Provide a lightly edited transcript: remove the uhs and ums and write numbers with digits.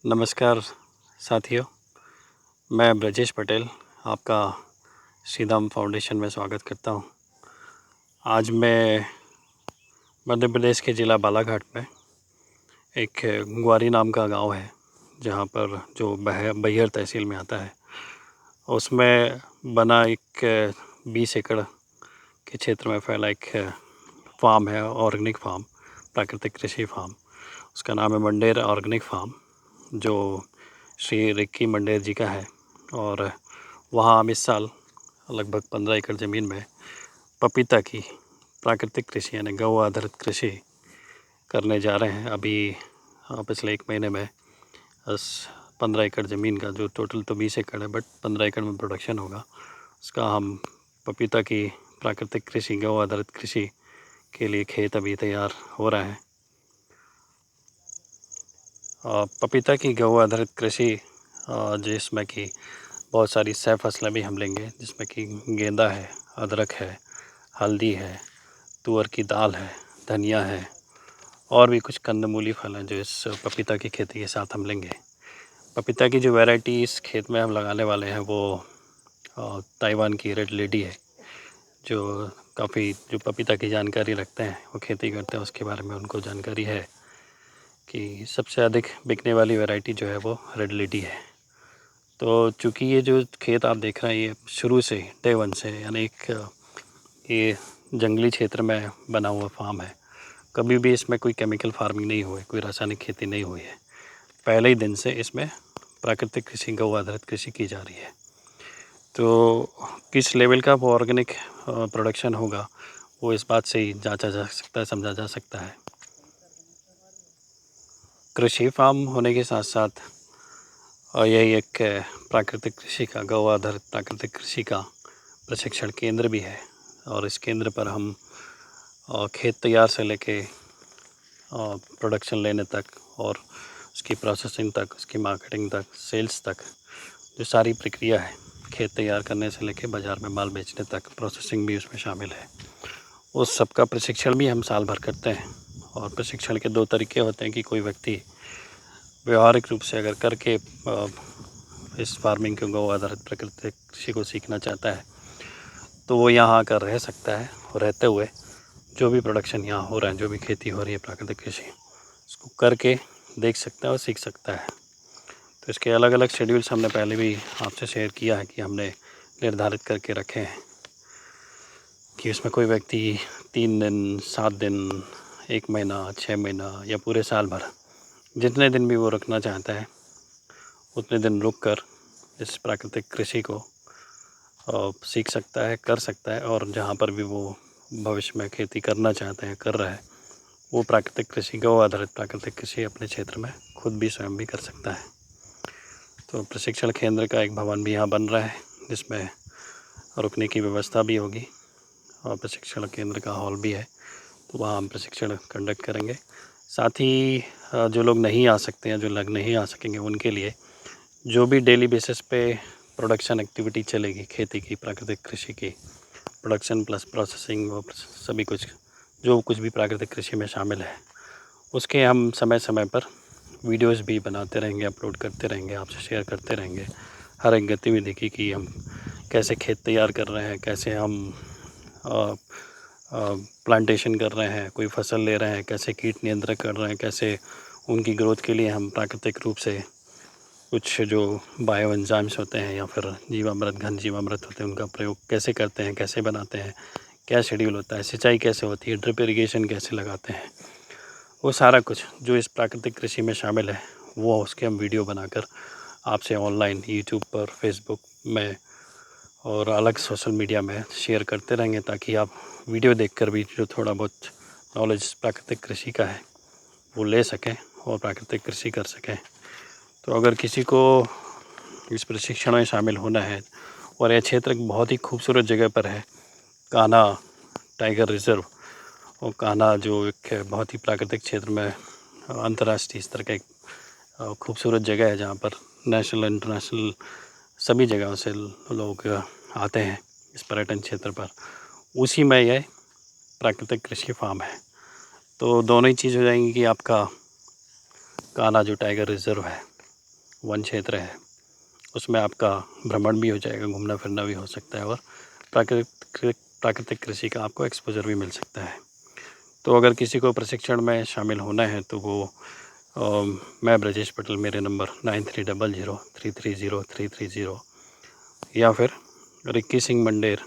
नमस्कार साथियों, मैं ब्रजेश पटेल आपका श्रीधाम फाउंडेशन में स्वागत करता हूं। आज मैं मध्य प्रदेश के ज़िला बालाघाट में एक ग्वारी नाम का गांव है, जहां पर जो बैहर तहसील में आता है, उसमें बना एक 20 एकड़ के क्षेत्र में फैला एक फार्म है, ऑर्गेनिक फार्म, प्राकृतिक कृषि फार्म। उसका नाम है मंडेर ऑर्गेनिक फार्म, जो श्री रिक्की मंडेर जी का है। और वहाँ हम इस साल लगभग 15 एकड़ ज़मीन में पपीता की प्राकृतिक कृषि यानी गौ आधारित कृषि करने जा रहे हैं। अभी पिछले 1 महीने में इस 15 एकड़ ज़मीन का, जो टोटल तो 20 एकड़ है, बट 15 एकड़ में प्रोडक्शन होगा, उसका हम पपीता की प्राकृतिक कृषि, गौ आधारित कृषि के लिए खेत अभी तैयार हो रहा है। पपीता की गौ आधारित कृषि जिसमें कि बहुत सारी सह फसलें भी हम लेंगे, जिसमें कि गेंदा है, अदरक है, हल्दी है, तुअर की दाल है, धनिया है और भी कुछ कंदमूली फल हैं जो इस पपीता की खेती के साथ हम लेंगे। पपीता की जो वैरायटी इस खेत में हम लगाने वाले हैं वो ताइवान की रेड लेडी है। जो पपीता की जानकारी रखते हैं, वो खेती करते हैं, उसके बारे में उनको जानकारी है कि सबसे अधिक बिकने वाली वैरायटी जो है वो रेड लेडी है। तो चूँकि ये जो खेत आप देख रहे हैं, ये शुरू से डे 1 से, यानी ये जंगली क्षेत्र में बना हुआ फार्म है। कभी भी इसमें कोई केमिकल फार्मिंग नहीं हुई, कोई रासायनिक खेती नहीं हुई है। पहले ही दिन से इसमें प्राकृतिक कृषि, गौ आधारित कृषि की जा रही है। तो किस लेवल का वो ऑर्गेनिक प्रोडक्शन होगा, वो इस बात से ही जांचा जा सकता है, समझा जा सकता है। कृषि फार्म होने के साथ साथ यही एक प्राकृतिक कृषि का, गौ आधारित प्राकृतिक कृषि का प्रशिक्षण केंद्र भी है। और इस केंद्र पर हम खेत तैयार से लेके प्रोडक्शन लेने तक और उसकी प्रोसेसिंग तक, उसकी मार्केटिंग तक, सेल्स तक, जो सारी प्रक्रिया है, खेत तैयार करने से लेके बाज़ार में माल बेचने तक, प्रोसेसिंग भी उसमें शामिल है। उस सब का प्रशिक्षण भी हम साल भर करते हैं। और प्रशिक्षण के 2 तरीके होते हैं कि कोई व्यक्ति व्यवहारिक रूप से अगर करके इस फार्मिंग को, गौ आधारित प्राकृतिक कृषि को सीखना चाहता है, तो वो यहाँ आकर रह सकता है और रहते हुए जो भी प्रोडक्शन यहाँ हो रहा है, जो भी खेती हो रही है प्राकृतिक कृषि, उसको करके देख सकता है और सीख सकता है। तो इसके अलग अलग शेड्यूल्स हमने पहले भी आपसे शेयर किया है कि हमने निर्धारित करके रखे हैं कि उसमें कोई व्यक्ति 3 दिन, 7 दिन, 1 महीना, 6 महीना या पूरे साल भर, जितने दिन भी वो रुकना चाहता है, उतने दिन रुक कर इस प्राकृतिक कृषि को सीख सकता है, कर सकता है। और जहाँ पर भी वो भविष्य में खेती करना चाहते हैं, कर रहा है, वो प्राकृतिक कृषि, गौ आधारित प्राकृतिक कृषि अपने क्षेत्र में खुद भी स्वयं भी कर सकता है। तो प्रशिक्षण केंद्र का एक भवन भी यहाँ बन रहा है, जिसमें रुकने की व्यवस्था भी होगी और प्रशिक्षण केंद्र का हॉल भी है, तो वहाँ हम प्रशिक्षण कंडक्ट करेंगे। साथ ही जो लोग नहीं आ सकते हैं, जो लोग नहीं आ सकेंगे, उनके लिए जो भी डेली बेसिस पे प्रोडक्शन एक्टिविटी चलेगी, खेती की, प्राकृतिक कृषि की, प्रोडक्शन प्लस प्रोसेसिंग और सभी कुछ, जो कुछ भी प्राकृतिक कृषि में शामिल है, उसके हम समय समय पर वीडियोज़ भी बनाते रहेंगे, अपलोड करते रहेंगे, आपसे शेयर करते रहेंगे। हर एक गतिविधि की कि हम कैसे खेत तैयार कर रहे हैं, कैसे हम प्लांटेशन कर रहे हैं, कोई फसल ले रहे हैं, कैसे कीट नियंत्रण कर रहे हैं, कैसे उनकी ग्रोथ के लिए हम प्राकृतिक रूप से कुछ जो बायो एंजाइम्स होते हैं या फिर जीवामृत, घन जीवामृत होते हैं, उनका प्रयोग कैसे करते हैं, कैसे बनाते हैं, क्या शेड्यूल होता है, सिंचाई कैसे होती है, ड्रिप इरिगेशन कैसे लगाते हैं, वो सारा कुछ जो इस प्राकृतिक कृषि में शामिल है, वो उसके हम वीडियो बनाकर आपसे ऑनलाइन यूट्यूब पर, फेसबुक में और अलग सोशल मीडिया में शेयर करते रहेंगे, ताकि आप वीडियो देखकर भी जो थोड़ा बहुत नॉलेज प्राकृतिक कृषि का है वो ले सकें और प्राकृतिक कृषि कर सकें। तो अगर किसी को इस प्रशिक्षण में शामिल होना है, और यह क्षेत्र एक बहुत ही खूबसूरत जगह पर है, कान्हा टाइगर रिज़र्व, और कान्हा जो एक बहुत ही प्राकृतिक क्षेत्र में अंतर्राष्ट्रीय स्तर का एक खूबसूरत जगह है, जहाँ पर नेशनल, इंटरनेशनल सभी जगहों से लोग आते हैं इस पर्यटन क्षेत्र पर। उसी में यह प्राकृतिक कृषि फार्म है। तो दोनों ही चीज़ हो जाएंगी कि आपका कान्हा जो टाइगर रिज़र्व है, वन क्षेत्र है, उसमें आपका भ्रमण भी हो जाएगा, घूमना फिरना भी हो सकता है और प्राकृतिक कृषि का आपको एक्सपोजर भी मिल सकता है। तो अगर किसी को प्रशिक्षण में शामिल होना है तो वो मैं ब्रजेश पटेल, मेरे नंबर 9300330330 या फिर रिक्की सिंह मंडेर